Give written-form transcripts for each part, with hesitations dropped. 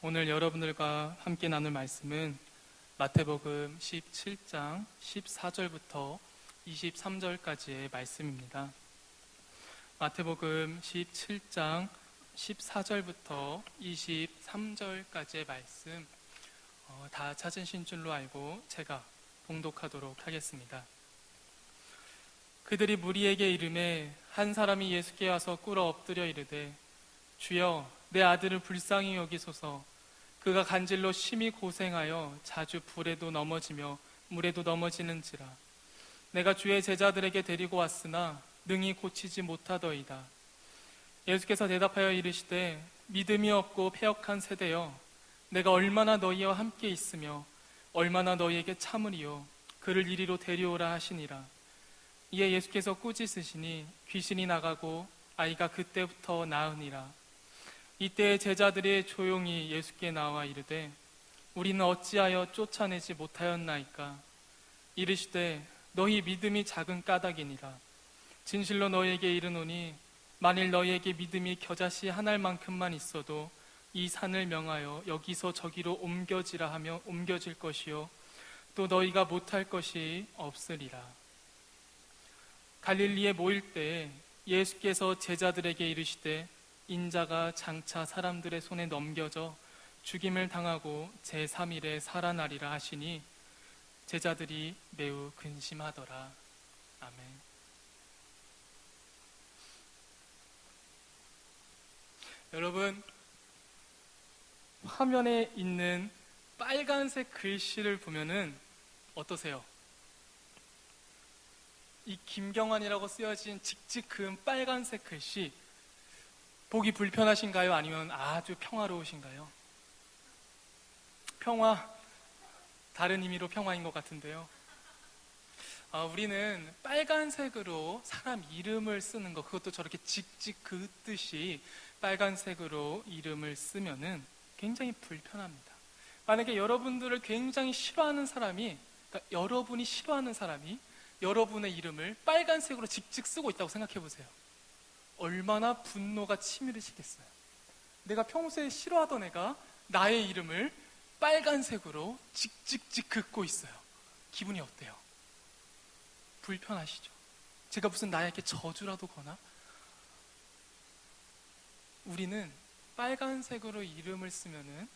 오늘 여러분들과 함께 나눌 말씀은 마태복음 17장 14절부터 23절까지의 말씀입니다. 마태복음 17장 14절부터 23절까지의 말씀 다 찾으신 줄로 알고 제가 봉독하도록 하겠습니다. 그들이 무리에게 이르매 한 사람이 예수께 와서 꿇어 엎드려 이르되 주여 내 아들을 불쌍히 여기소서. 그가 간질로 심히 고생하여 자주 불에도 넘어지며 물에도 넘어지는지라. 내가 주의 제자들에게 데리고 왔으나 능히 고치지 못하더이다. 예수께서 대답하여 이르시되 믿음이 없고 패역한 세대여, 내가 얼마나 너희와 함께 있으며 얼마나 너희에게 참으리요. 그를 이리로 데려오라 하시니라. 이에 예수께서 꾸짖으시니 귀신이 나가고 아이가 그때부터 나으니라. 이때 제자들이 조용히 예수께 나와 이르되 우리는 어찌하여 쫓아내지 못하였나이까. 이르시되 너희 믿음이 작은 까닭이니라. 진실로 너희에게 이르노니 만일 너희에게 믿음이 겨자씨 한 알만큼만 있어도 이 산을 명하여 여기서 저기로 옮겨지라 하며 옮겨질 것이요 또 너희가 못할 것이 없으리라. 갈릴리에 모일 때에 예수께서 제자들에게 이르시되 인자가 장차 사람들의 손에 넘겨져 죽임을 당하고 제3일에 살아나리라 하시니 제자들이 매우 근심하더라. 아멘. 여러분, 화면에 있는 빨간색 글씨를 보면은 어떠세요? 이 김경환이라고 쓰여진 직직근 빨간색 글씨 보기 불편하신가요? 아니면 아주 평화로우신가요? 평화, 다른 의미로 평화인 것 같은데요. 우리는 빨간색으로 사람 이름을 쓰는 거, 그것도 저렇게 직직 긋듯이 빨간색으로 이름을 쓰면은 굉장히 불편합니다. 만약에 여러분들을 굉장히 싫어하는 사람이, 그러니까 여러분이 싫어하는 사람이 여러분의 이름을 빨간색으로 직직 쓰고 있다고 생각해 보세요. 얼마나 분노가 치밀으시겠어요. 내가 평소에 싫어하던 애가 나의 이름을 빨간색으로 직직직 긋고 있어요. 기분이 어때요? 불편하시죠? 제가 무슨 나에게 저주라도 거나? 우리는 빨간색으로 이름을 쓰면은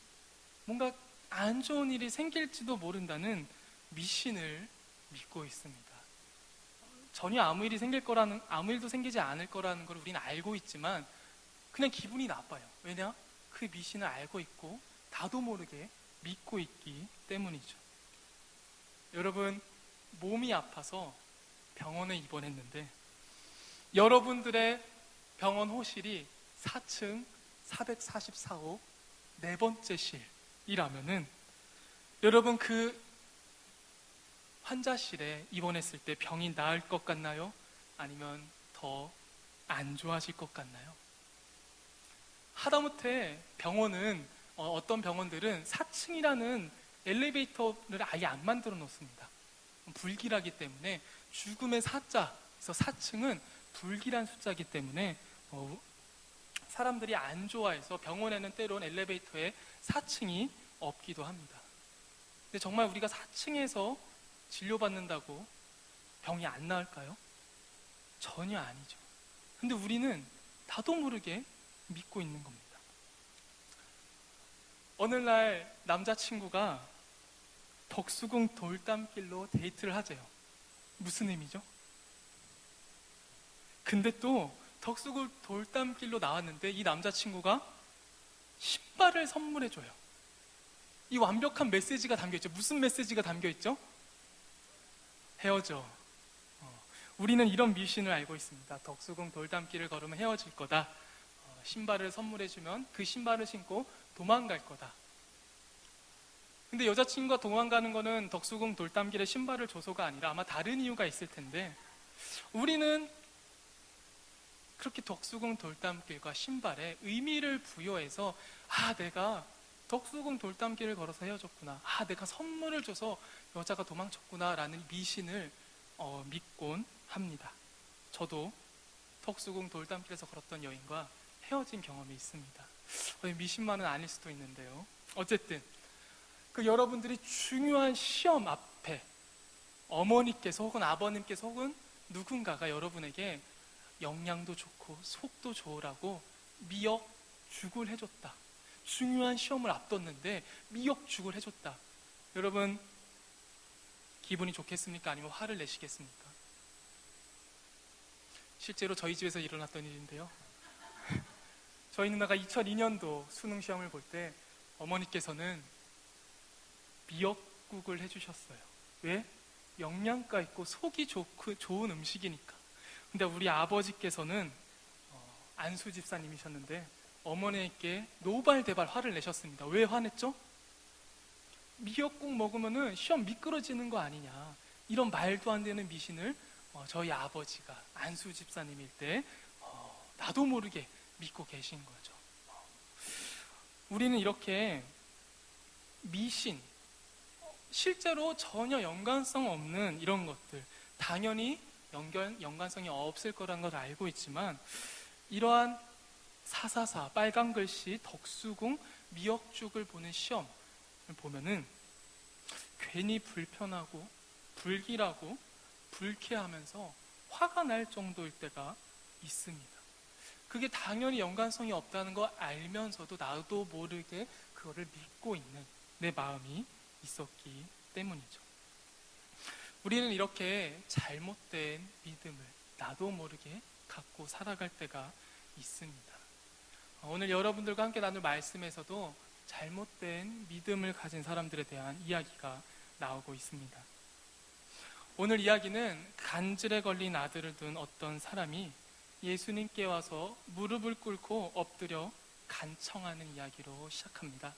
뭔가 안 좋은 일이 생길지도 모른다는 미신을 믿고 있습니다. 전혀 아무 일도 생기지 않을 거라는 걸 우리는 알고 있지만 그냥 기분이 나빠요. 왜냐? 그 미신을 알고 있고 나도 모르게 믿고 있기 때문이죠. 여러분, 몸이 아파서 병원에 입원했는데 여러분들의 병원 호실이 4층 444호 네 번째 실이라면은 여러분 그 환자실에 입원했을 때 병이 나을 것 같나요? 아니면 더 안 좋아질 것 같나요? 하다못해 병원은 어떤 병원들은 4층이라는 엘리베이터를 아예 안 만들어 놓습니다. 불길하기 때문에 죽음의 4자, 그래서 4층은 불길한 숫자이기 때문에 사람들이 안 좋아해서 병원에는 때론 엘리베이터에 4층이 없기도 합니다. 근데 정말 우리가 4층에서 진료받는다고 병이 안 나을까요? 전혀 아니죠. 근데 우리는 나도 모르게 믿고 있는 겁니다. 어느 날 남자친구가 덕수궁 돌담길로 데이트를 하재요. 무슨 의미죠? 근데 또 덕수궁 돌담길로 나왔는데 이 남자친구가 신발을 선물해줘요. 이 완벽한 메시지가 담겨있죠. 무슨 메시지가 담겨있죠? 헤어져. 우리는 이런 미신을 알고 있습니다. 덕수궁 돌담길을 걸으면 헤어질 거다. 신발을 선물해주면 그 신발을 신고 도망갈 거다. 근데 여자친구가 도망가는 거는 덕수궁 돌담길에 신발을 줘서가 아니라 아마 다른 이유가 있을 텐데 우리는 그렇게 덕수궁 돌담길과 신발에 의미를 부여해서 내가 덕수궁 돌담길을 걸어서 헤어졌구나. 내가 선물을 줘서 여자가 도망쳤구나 라는 미신을 믿곤 합니다. 저도 덕수궁 돌담길에서 걸었던 여인과 헤어진 경험이 있습니다. 미신만은 아닐 수도 있는데요. 어쨌든 그 여러분들이 중요한 시험 앞에 어머니께서 혹은 아버님께서 혹은 누군가가 여러분에게 영양도 좋고 속도 좋으라고 미역죽을 해줬다. 중요한 시험을 앞뒀는데 미역죽을 해줬다. 여러분 기분이 좋겠습니까? 아니면 화를 내시겠습니까? 실제로 저희 집에서 일어났던 일인데요. 저희 누나가 2002년도 수능 시험을 볼 때 어머니께서는 미역국을 해주셨어요. 왜? 영양가 있고 속이 좋은 음식이니까. 근데 우리 아버지께서는 안수 집사님이셨는데 어머니에게 노발대발 화를 내셨습니다. 왜 화냈죠? 미역국 먹으면은 시험 미끄러지는 거 아니냐, 이런 말도 안 되는 미신을 저희 아버지가 안수 집사님일 때 나도 모르게 믿고 계신 거죠. 우리는 이렇게 미신, 실제로 전혀 연관성 없는 이런 것들, 당연히 연관성이 없을 거라는 걸 알고 있지만 이러한 444, 빨간 글씨, 덕수궁, 미역죽을 보는 시험을 보면은 괜히 불편하고 불길하고 불쾌하면서 화가 날 정도일 때가 있습니다. 그게 당연히 연관성이 없다는 거 알면서도 나도 모르게 그거를 믿고 있는 내 마음이 있었기 때문이죠. 우리는 이렇게 잘못된 믿음을 나도 모르게 갖고 살아갈 때가 있습니다. 오늘 여러분들과 함께 나눌 말씀에서도 잘못된 믿음을 가진 사람들에 대한 이야기가 나오고 있습니다. 오늘 이야기는 간질에 걸린 아들을 둔 어떤 사람이 예수님께 와서 무릎을 꿇고 엎드려 간청하는 이야기로 시작합니다.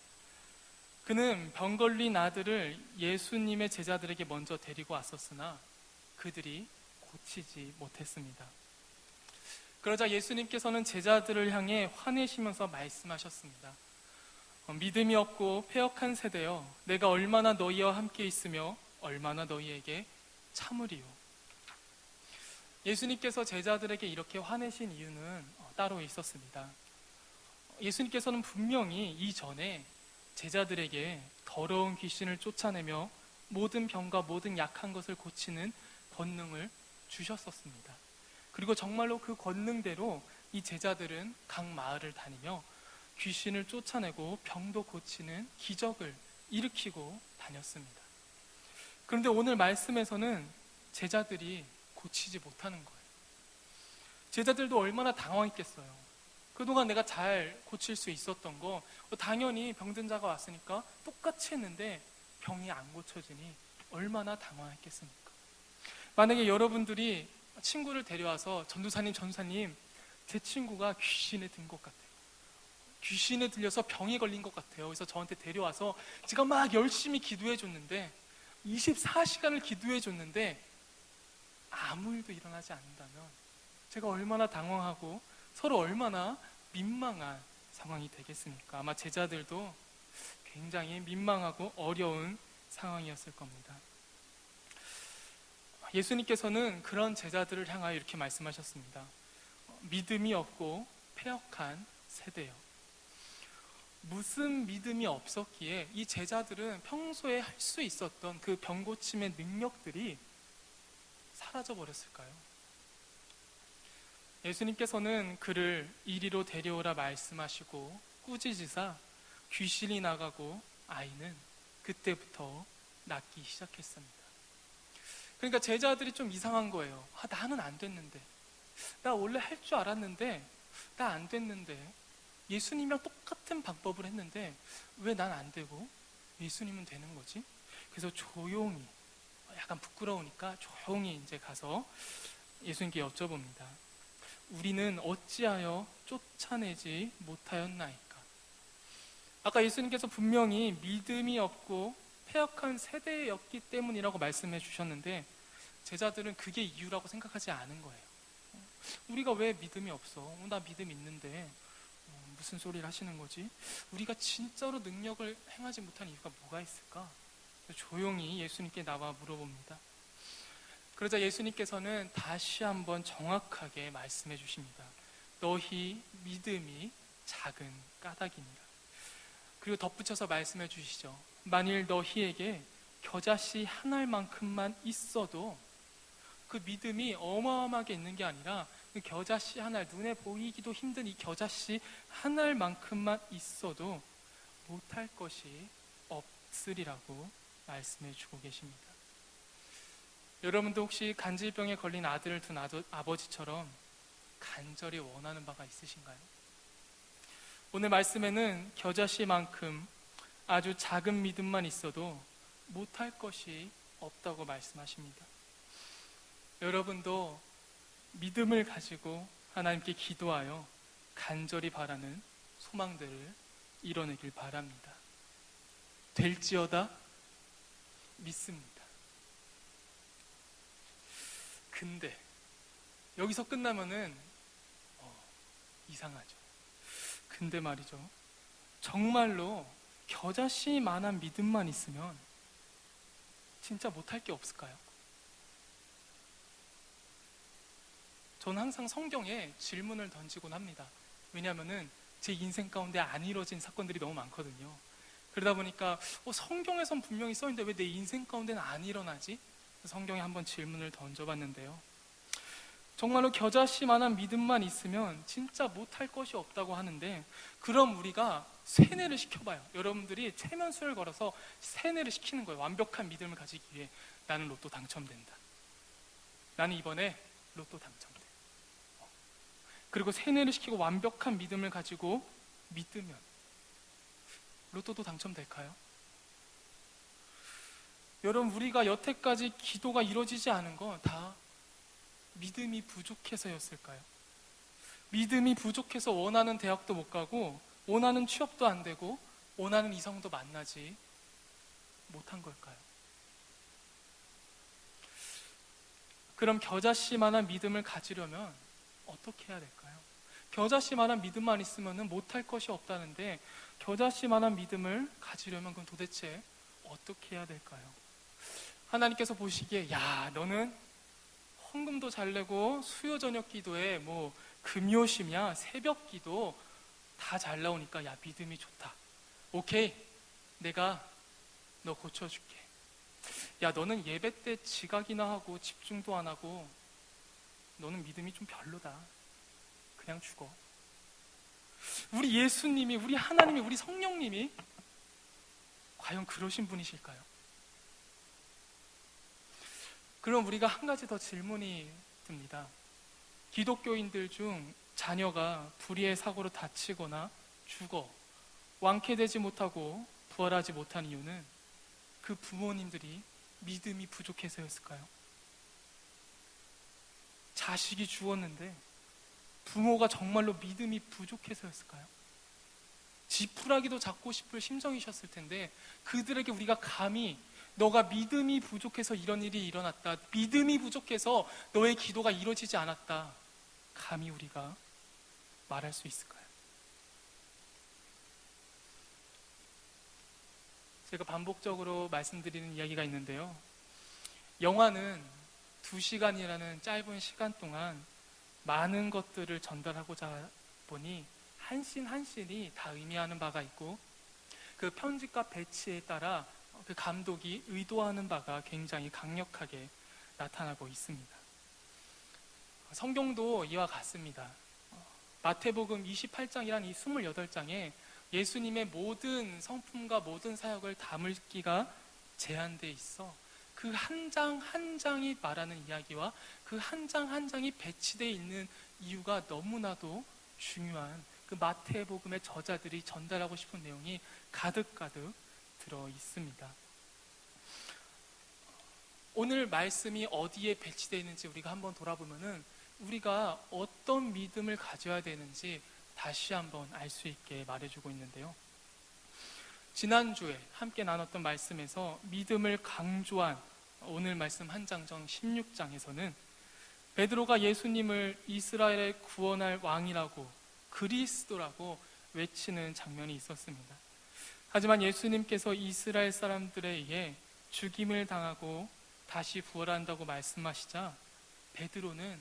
그는 병 걸린 아들을 예수님의 제자들에게 먼저 데리고 왔었으나 그들이 고치지 못했습니다. 그러자 예수님께서는 제자들을 향해 화내시면서 말씀하셨습니다. 믿음이 없고 패역한 세대여, 내가 얼마나 너희와 함께 있으며 얼마나 너희에게 참으리요. 예수님께서 제자들에게 이렇게 화내신 이유는 따로 있었습니다. 예수님께서는 분명히 이전에 제자들에게 더러운 귀신을 쫓아내며 모든 병과 모든 약한 것을 고치는 권능을 주셨었습니다. 그리고 정말로 그 권능대로 이 제자들은 각 마을을 다니며 귀신을 쫓아내고 병도 고치는 기적을 일으키고 다녔습니다. 그런데 오늘 말씀에서는 제자들이 고치지 못하는 거예요. 제자들도 얼마나 당황했겠어요. 그동안 내가 잘 고칠 수 있었던 거 당연히 병든 자가 왔으니까 똑같이 했는데 병이 안 고쳐지니 얼마나 당황했겠습니까? 만약에 여러분들이 친구를 데려와서 전도사님 제 친구가 귀신에 든 것 같아요. 귀신에 들려서 병이 걸린 것 같아요. 그래서 저한테 데려와서 제가 막 열심히 기도해 줬는데 24시간을 기도해 줬는데 아무 일도 일어나지 않는다면 제가 얼마나 당황하고 서로 얼마나 민망한 상황이 되겠습니까? 아마 제자들도 굉장히 민망하고 어려운 상황이었을 겁니다. 예수님께서는 그런 제자들을 향하여 이렇게 말씀하셨습니다. 믿음이 없고 패역한 세대요. 무슨 믿음이 없었기에 이 제자들은 평소에 할 수 있었던 그 병고침의 능력들이 사라져 버렸을까요? 예수님께서는 그를 이리로 데려오라 말씀하시고 꾸짖으사 귀신이 나가고 아이는 그때부터 낫기 시작했습니다. 그러니까 제자들이 좀 이상한 거예요. 나는 안 됐는데, 나 원래 할 줄 알았는데 나 안 됐는데, 예수님이랑 똑같은 방법을 했는데 왜 난 안 되고 예수님은 되는 거지? 그래서 조용히, 약간 부끄러우니까 조용히 이제 가서 예수님께 여쭤봅니다. 우리는 어찌하여 쫓아내지 못하였나이까? 아까 예수님께서 분명히 믿음이 없고 패역한 세대였기 때문이라고 말씀해 주셨는데 제자들은 그게 이유라고 생각하지 않은 거예요. 우리가 왜 믿음이 없어? 나 믿음 있는데 무슨 소리를 하시는 거지? 우리가 진짜로 능력을 행하지 못한 이유가 뭐가 있을까? 조용히 예수님께 나와 물어봅니다. 그러자 예수님께서는 다시 한번 정확하게 말씀해 주십니다. 너희 믿음이 작은 까닭이니라. 그리고 덧붙여서 말씀해 주시죠. 만일 너희에게 겨자씨 한 알만큼만 있어도, 그 믿음이 어마어마하게 있는 게 아니라 그 겨자씨 한 알, 눈에 보이기도 힘든 이 겨자씨 한 알만큼만 있어도 못할 것이 없으리라고 말씀해 주고 계십니다. 여러분도 혹시 간질병에 걸린 아들을 둔 아버지처럼 간절히 원하는 바가 있으신가요? 오늘 말씀에는 겨자씨만큼 아주 작은 믿음만 있어도 못할 것이 없다고 말씀하십니다. 여러분도 믿음을 가지고 하나님께 기도하여 간절히 바라는 소망들을 이뤄내길 바랍니다. 될지어다 믿습니다. 근데 여기서 끝나면은 이상하죠. 근데 말이죠, 정말로 겨자씨만한 믿음만 있으면 진짜 못할 게 없을까요? 저는 항상 성경에 질문을 던지곤 합니다. 왜냐하면은 제 인생 가운데 안 이루어진 사건들이 너무 많거든요. 그러다 보니까 성경에선 분명히 써있는데 왜 내 인생 가운데는 안 일어나지? 성경에 한번 질문을 던져봤는데요, 정말로 겨자씨만한 믿음만 있으면 진짜 못할 것이 없다고 하는데, 그럼 우리가 세뇌를 시켜봐요. 여러분들이 최면수를 걸어서 세뇌를 시키는 거예요. 완벽한 믿음을 가지기 위해. 나는 로또 당첨된다, 나는 이번에 로또 당첨돼. 그리고 세뇌를 시키고 완벽한 믿음을 가지고 믿으면 로또도 당첨될까요? 여러분, 우리가 여태까지 기도가 이루어지지 않은 건 다 믿음이 부족해서였을까요? 믿음이 부족해서 원하는 대학도 못 가고 원하는 취업도 안 되고 원하는 이성도 만나지 못한 걸까요? 그럼 겨자씨만한 믿음을 가지려면 어떻게 해야 될까요? 겨자씨만한 믿음만 있으면 못할 것이 없다는데, 겨자씨만한 믿음을 가지려면 그럼 도대체 어떻게 해야 될까요? 하나님께서 보시기에 야, 너는 헌금도 잘 내고 수요 저녁 기도에 뭐 금요심이야, 새벽 기도 다 잘 나오니까 야, 믿음이 좋다. 오케이, 내가 너 고쳐줄게. 야, 너는 예배 때 지각이나 하고 집중도 안 하고 너는 믿음이 좀 별로다. 그냥 죽어. 우리 예수님이, 우리 하나님이, 우리 성령님이 과연 그러신 분이실까요? 그럼 우리가 한 가지 더 질문이 듭니다. 기독교인들 중 자녀가 불의의 사고로 다치거나 죽어 완쾌되지 못하고 부활하지 못한 이유는 그 부모님들이 믿음이 부족해서였을까요? 자식이 죽었는데 부모가 정말로 믿음이 부족해서였을까요? 지푸라기도 잡고 싶을 심정이셨을 텐데 그들에게 우리가 감히 너가 믿음이 부족해서 이런 일이 일어났다, 믿음이 부족해서 너의 기도가 이루어지지 않았다, 감히 우리가 말할 수 있을까요? 제가 반복적으로 말씀드리는 이야기가 있는데요, 영화는 2시간이라는 짧은 시간 동안 많은 것들을 전달하고자 보니 한 씬 한 씬이 다 의미하는 바가 있고, 그 편집과 배치에 따라 그 감독이 의도하는 바가 굉장히 강력하게 나타나고 있습니다. 성경도 이와 같습니다. 마태복음 28장이란 이 28장에 예수님의 모든 성품과 모든 사역을 담을기가 제한되어 있어 그 한 장 한 장이 말하는 이야기와 그 한 장 한 장이 배치되어 있는 이유가 너무나도 중요한 그 마태복음의 저자들이 전달하고 싶은 내용이 가득가득 들어 있습니다. 오늘 말씀이 어디에 배치되어 있는지 우리가 한번 돌아보면은 우리가 어떤 믿음을 가져야 되는지 다시 한번 알 수 있게 말해주고 있는데요, 지난주에 함께 나눴던 말씀에서 믿음을 강조한 오늘 말씀 한 장 전 16장에서는 베드로가 예수님을 이스라엘의 구원할 왕이라고, 그리스도라고 외치는 장면이 있었습니다. 하지만 예수님께서 이스라엘 사람들에 의해 죽임을 당하고 다시 부활한다고 말씀하시자 베드로는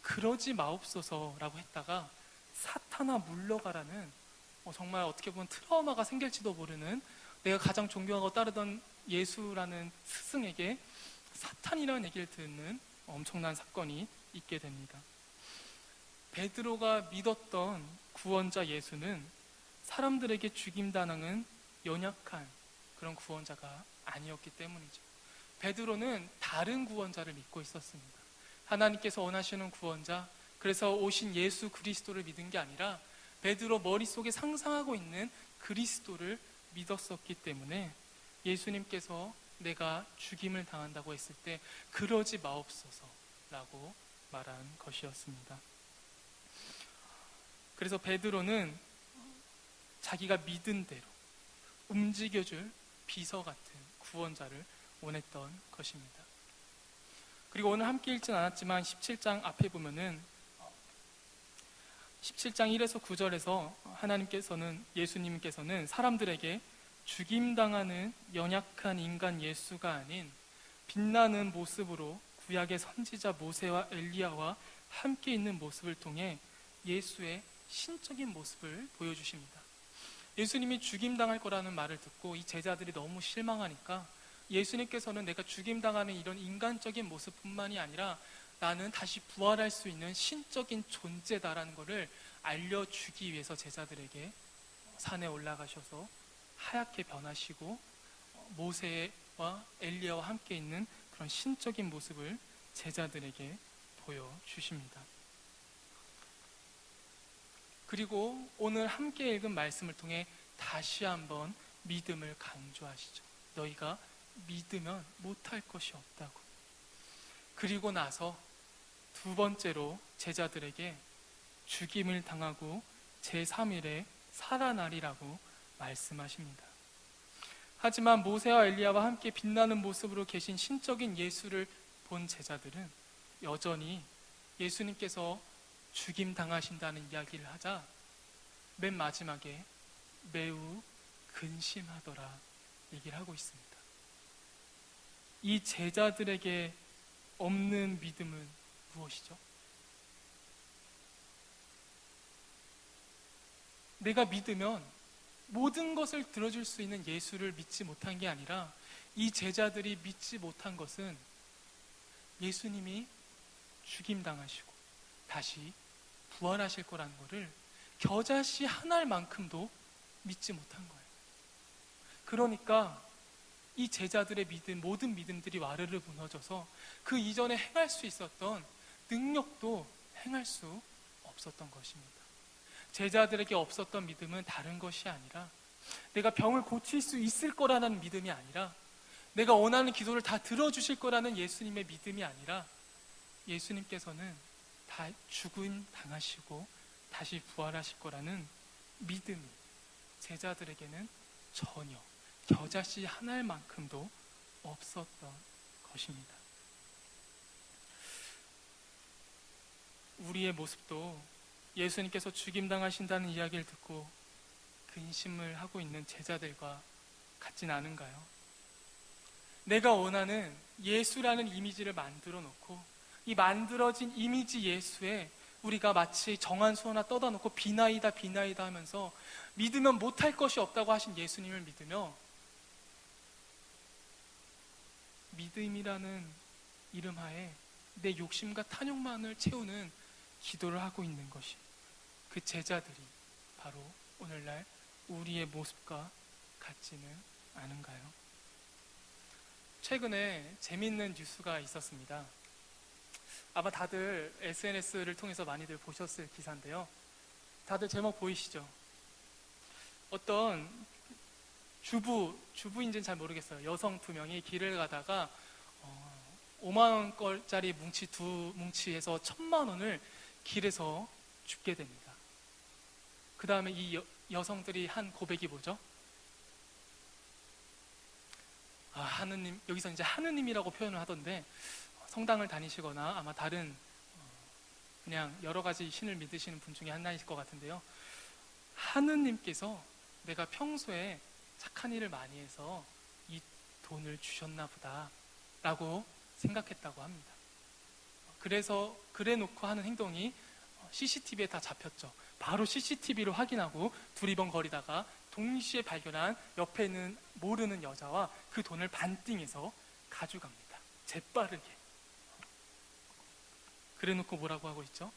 그러지 마옵소서라고 했다가 사탄아 물러가라는 정말 어떻게 보면 트라우마가 생길지도 모르는, 내가 가장 존경하고 따르던 예수라는 스승에게 사탄이라는 얘기를 듣는 엄청난 사건이 있게 됩니다. 베드로가 믿었던 구원자 예수는 사람들에게 죽임당하는 연약한 그런 구원자가 아니었기 때문이죠. 베드로는 다른 구원자를 믿고 있었습니다. 하나님께서 원하시는 구원자, 그래서 오신 예수 그리스도를 믿은 게 아니라 베드로 머릿속에 상상하고 있는 그리스도를 믿었었기 때문에 예수님께서 내가 죽임을 당한다고 했을 때 그러지 마옵소서 라고 말한 것이었습니다. 그래서 베드로는 자기가 믿은 대로 움직여줄 비서 같은 구원자를 원했던 것입니다. 그리고 오늘 함께 읽진 않았지만 17장 앞에 보면은 17장 1에서 9절에서 예수님께서는 사람들에게 죽임당하는 연약한 인간 예수가 아닌 빛나는 모습으로 구약의 선지자 모세와 엘리야와 함께 있는 모습을 통해 예수의 신적인 모습을 보여주십니다. 예수님이 죽임당할 거라는 말을 듣고 이 제자들이 너무 실망하니까 예수님께서는 내가 죽임당하는 이런 인간적인 모습뿐만이 아니라 나는 다시 부활할 수 있는 신적인 존재다라는 것을 알려주기 위해서 제자들에게 산에 올라가셔서 하얗게 변하시고 모세와 엘리야와 함께 있는 그런 신적인 모습을 제자들에게 보여주십니다. 그리고 오늘 함께 읽은 말씀을 통해 다시 한번 믿음을 강조하시죠. 너희가 믿으면 못할 것이 없다고. 그리고 나서 두 번째로 제자들에게 죽임을 당하고 제3일에 살아나리라고 말씀하십니다. 하지만 모세와 엘리야와 함께 빛나는 모습으로 계신 신적인 예수를 본 제자들은 여전히 예수님께서 죽임 당하신다는 이야기를 하자 맨 마지막에 매우 근심하더라 얘기를 하고 있습니다. 이 제자들에게 없는 믿음은 무엇이죠? 내가 믿으면 모든 것을 들어줄 수 있는 예수를 믿지 못한 게 아니라 이 제자들이 믿지 못한 것은 예수님이 죽임당하시고 다시 부활하실 거라는 것을 겨자씨 한 알만큼도 믿지 못한 거예요. 그러니까 이 제자들의 믿음, 모든 믿음들이 와르르 무너져서 그 이전에 행할 수 있었던 능력도 행할 수 없었던 것입니다. 제자들에게 없었던 믿음은 다른 것이 아니라 내가 병을 고칠 수 있을 거라는 믿음이 아니라 내가 원하는 기도를 다 들어주실 거라는 예수님의 믿음이 아니라 예수님께서는 다 죽음 당하시고 다시 부활하실 거라는 믿음이 제자들에게는 전혀 겨자씨 한 알만큼도 없었던 것입니다. 우리의 모습도 예수님께서 죽임당하신다는 이야기를 듣고 근심을 하고 있는 제자들과 같진 않은가요? 내가 원하는 예수라는 이미지를 만들어 놓고 이 만들어진 이미지 예수에 우리가 마치 정한 수 하나 떠다 놓고 비나이다 비나이다 하면서 믿으면 못할 것이 없다고 하신 예수님을 믿으며 믿음이라는 이름 하에 내 욕심과 탐욕만을 채우는 기도를 하고 있는 것이 그 제자들이 바로 오늘날 우리의 모습과 같지는 않은가요? 최근에 재미있는 뉴스가 있었습니다. 아마 다들 SNS를 통해서 많이들 보셨을 기사인데요. 다들 제목 보이시죠? 어떤 주부인지는 잘 모르겠어요. 여성 두 명이 길을 가다가 5만 원짜리 뭉치 두 뭉치에서 1,000만 원을 길에서 줍게 됩니다. 그 다음에 이 여성들이 한 고백이 뭐죠? 하느님, 여기서 이제 하느님이라고 표현을 하던데 성당을 다니시거나 아마 다른 그냥 여러 가지 신을 믿으시는 분 중에 하나이실 것 같은데요. 하느님께서 내가 평소에 착한 일을 많이 해서 이 돈을 주셨나 보다 라고 생각했다고 합니다. 그래서 그래 놓고 하는 행동이 CCTV에 다 잡혔죠. 바로 CCTV를 확인하고 두리번거리다가 동시에 발견한 옆에 있는 모르는 여자와 그 돈을 반띵해서 가져갑니다. 재빠르게. 그래놓고 뭐라고 하고 있죠?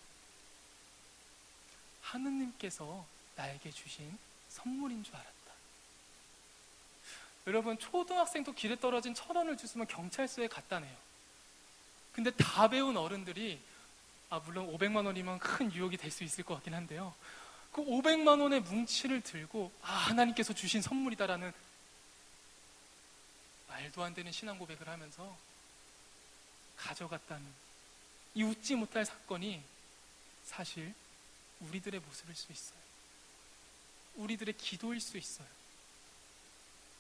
하느님께서 나에게 주신 선물인 줄 알았다. 여러분, 초등학생도 길에 떨어진 1,000원을 주시면 경찰서에 갖다 내요. 근데 다 배운 어른들이, 물론 500만 원이면 큰 유혹이 될 수 있을 것 같긴 한데요, 그 500만 원의 뭉치를 들고 하나님께서 주신 선물이다라는 말도 안 되는 신앙 고백을 하면서 가져갔다는 이 웃지 못할 사건이 사실 우리들의 모습일 수 있어요. 우리들의 기도일 수 있어요.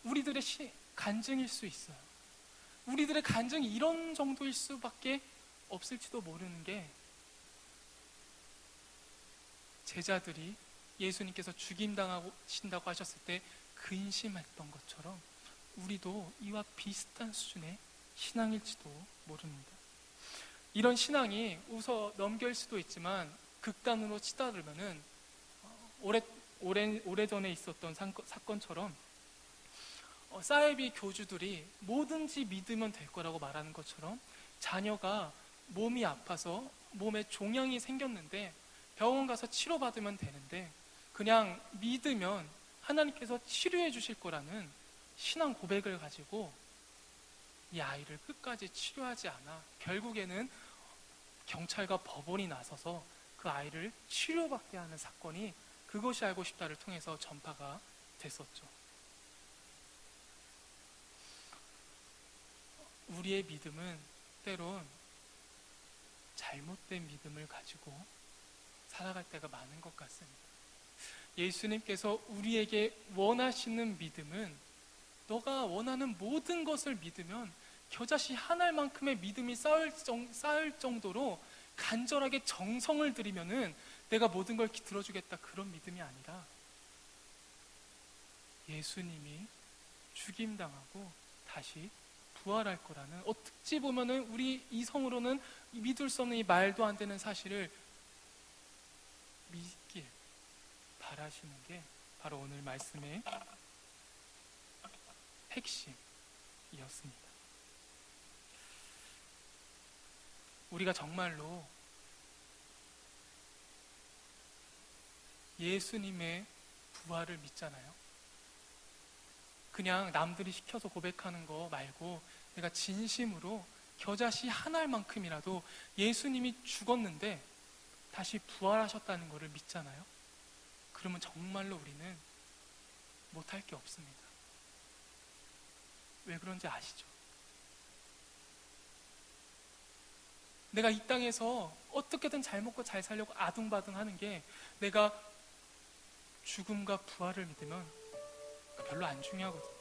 우리들의 간증일 수 있어요. 우리들의 간증이 이런 정도일 수밖에 없을지도 모르는 게, 제자들이 예수님께서 죽임당하신다고 하셨을 때 근심했던 것처럼 우리도 이와 비슷한 수준의 신앙일지도 모릅니다. 이런 신앙이 웃어 넘길 수도 있지만 극단으로 치달으면은 오래전에 있었던 사건처럼 사이비 교주들이 뭐든지 믿으면 될 거라고 말하는 것처럼 자녀가 몸이 아파서 몸에 종양이 생겼는데 병원 가서 치료받으면 되는데 그냥 믿으면 하나님께서 치료해 주실 거라는 신앙 고백을 가지고 이 아이를 끝까지 치료하지 않아 결국에는 경찰과 법원이 나서서 그 아이를 치료받게 하는 사건이 그것이 알고 싶다를 통해서 전파가 됐었죠. 우리의 믿음은 때론 잘못된 믿음을 가지고 살아갈 때가 많은 것 같습니다. 예수님께서 우리에게 원하시는 믿음은 너가 원하는 모든 것을 믿으면 겨자씨 한 알만큼의 믿음이 쌓일 정도로 간절하게 정성을 들이면은 내가 모든 걸 들어주겠다, 그런 믿음이 아니라 예수님이 죽임당하고 다시 부활할 거라는, 어찌 보면은 우리 이성으로는 믿을 수 없는 이 말도 안 되는 사실을 믿길 바라시는 게 바로 오늘 말씀의 핵심이었습니다. 우리가 정말로 예수님의 부활을 믿잖아요. 그냥 남들이 시켜서 고백하는 거 말고 내가 진심으로 겨자씨 한 알만큼이라도 예수님이 죽었는데 다시 부활하셨다는 것을 믿잖아요. 그러면 정말로 우리는 못할 게 없습니다. 왜 그런지 아시죠? 내가 이 땅에서 어떻게든 잘 먹고 잘 살려고 아둥바둥 하는 게, 내가 죽음과 부활을 믿으면 별로 안 중요하거든요.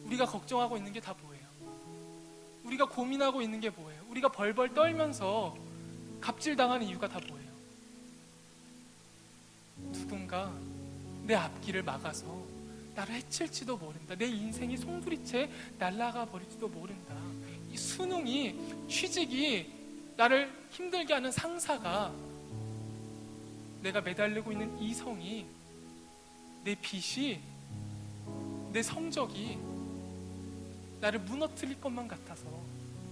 우리가 걱정하고 있는 게 다 뭐예요? 우리가 고민하고 있는 게 뭐예요? 우리가 벌벌 떨면서 갑질당하는 이유가 다 뭐예요? 누군가 내 앞길을 막아서 나를 해칠지도 모른다. 내 인생이 송두리째 날아가 버릴지도 모른다. 이 수능이, 취직이, 나를 힘들게 하는 상사가, 내가 매달리고 있는 이성이, 내 빚이, 내 성적이 나를 무너뜨릴 것만 같아서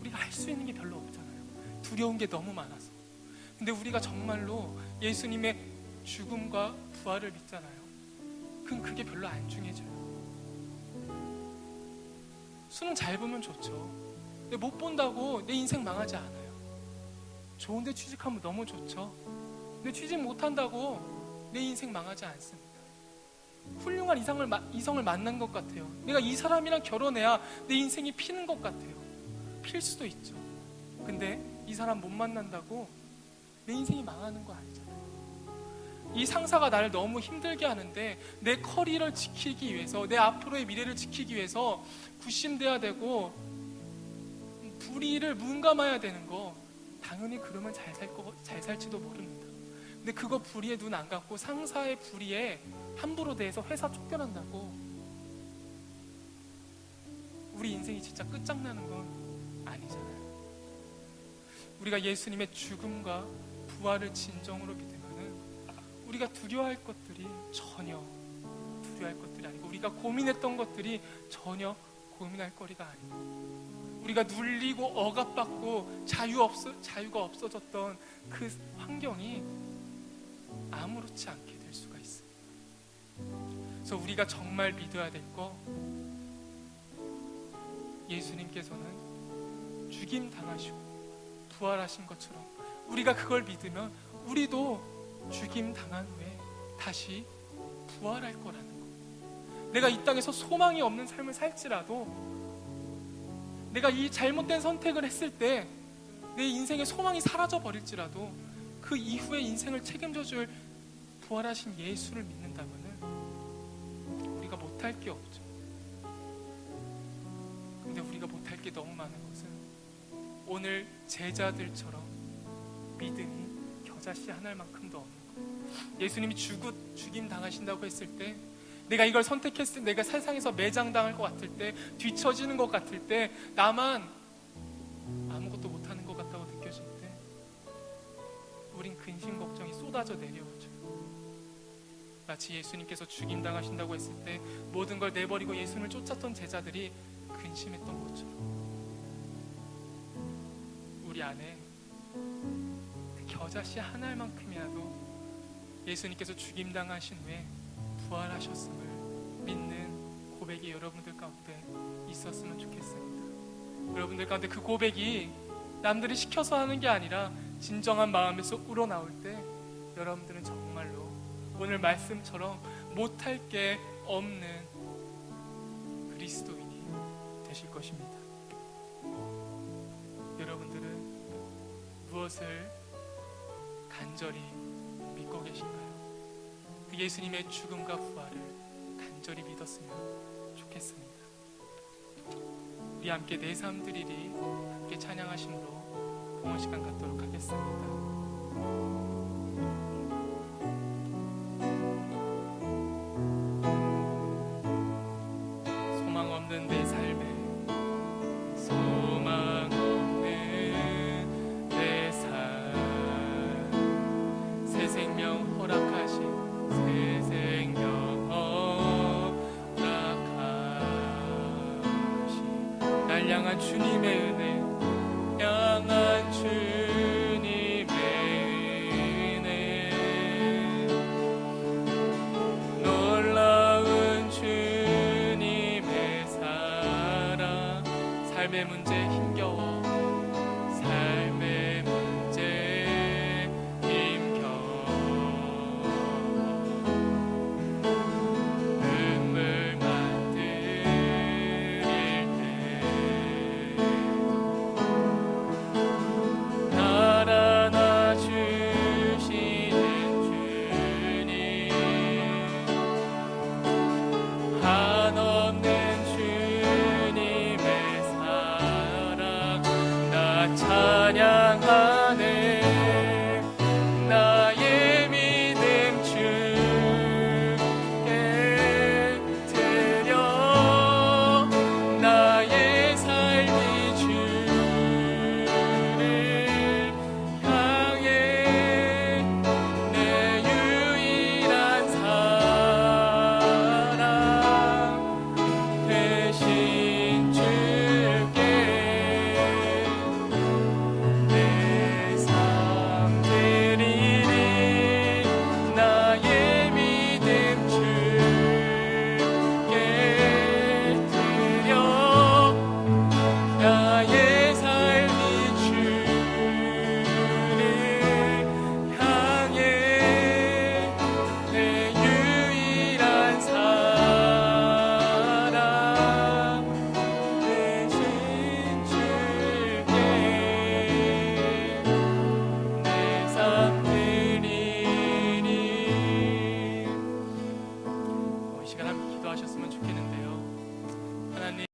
우리가 할 수 있는 게 별로 없잖아요. 두려운 게 너무 많아서. 근데 우리가 정말로 예수님의 죽음과 부활을 믿잖아요. 그럼 그게 별로 안 중요해져요. 수능 잘 보면 좋죠. 근데 못 본다고 내 인생 망하지 않아요. 좋은데 취직하면 너무 좋죠. 근데 취직 못한다고 내 인생 망하지 않습니다. 훌륭한 이성을 만난 것 같아요. 내가 이 사람이랑 결혼해야 내 인생이 피는 것 같아요. 필 수도 있죠. 근데 이 사람 못 만난다고 내 인생이 망하는 거 아니잖아요. 이 상사가 나를 너무 힘들게 하는데 내 커리어를 지키기 위해서, 내 앞으로의 미래를 지키기 위해서 굽신대야 되고 불의를 문감해야 되는 거, 당연히 그러면 잘 살지도 모릅니다. 근데 그거 불의에 눈 안 감고 상사의 불의에 함부로 대해서 회사 쫓겨난다고 우리 인생이 진짜 끝장나는 건 아니잖아요. 우리가 예수님의 죽음과 부활을 진정으로 믿으면 우리가 두려워할 것들이 전혀 두려워할 것들이 아니고, 우리가 고민했던 것들이 전혀 고민할 거리가 아니고, 우리가 눌리고 억압받고 자유가 없어졌던 그 환경이 아무렇지 않게 될 수가 있어요. 그래서 우리가 정말 믿어야 될 거, 예수님께서는 죽임 당하시고 부활하신 것처럼 우리가 그걸 믿으면 우리도 죽임 당한 후에 다시 부활할 거라는 거. 내가 이 땅에서 소망이 없는 삶을 살지라도, 내가 이 잘못된 선택을 했을 때 내 인생의 소망이 사라져 버릴지라도 그 이후의 인생을 책임져 줄 부활하신 예수를 믿는다면은 우리가 못할 게 없죠. 근데 우리가 못할 게 너무 많은 것은 오늘 제자들처럼 믿음이 겨자씨 한 알만큼도 없는 거예요. 예수님이 죽임 당하신다고 했을 때, 내가 이걸 선택했을 때, 내가 세상에서 매장당할 것 같을 때, 뒤처지는 것 같을 때, 나만 아무것도 못하는 것 같다고 느껴질 때, 우린 근심 걱정이 쏟아져 내려오죠. 마치 예수님께서 죽임 당하신다고 했을 때 모든 걸 내버리고 예수님을 쫓았던 제자들이 근심했던 것처럼, 우리 안에 그 겨자씨 한 알만큼이라도 예수님께서 죽임 당하신 후에 부활하셨음을 믿는 고백이 여러분들 가운데 있었으면 좋겠습니다. 여러분들 가운데 그 고백이 남들이 시켜서 하는 게 아니라 진정한 마음에서 우러나올 때, 여러분들은 정말로 오늘 말씀처럼 못할 게 없는 그리스도인이 되실 것입니다. 여러분들은 무엇을 간절히 믿고 계신가요? 그 예수님의 죽음과 부활을 간절히 믿었으면 좋겠습니다. 우리 함께 내 삶 드리리 함께 찬양하심으로 봉헌 시간 갖도록 하겠습니다. 소망 없는 내 삶에, 소망 없는 내 삶, 새 생명 허락하신, 새 생명 허락하신 날 향한 주님의 은혜, 향한 주님의 은혜, 놀라운 주님의 사랑, 삶의 문제 힘겨워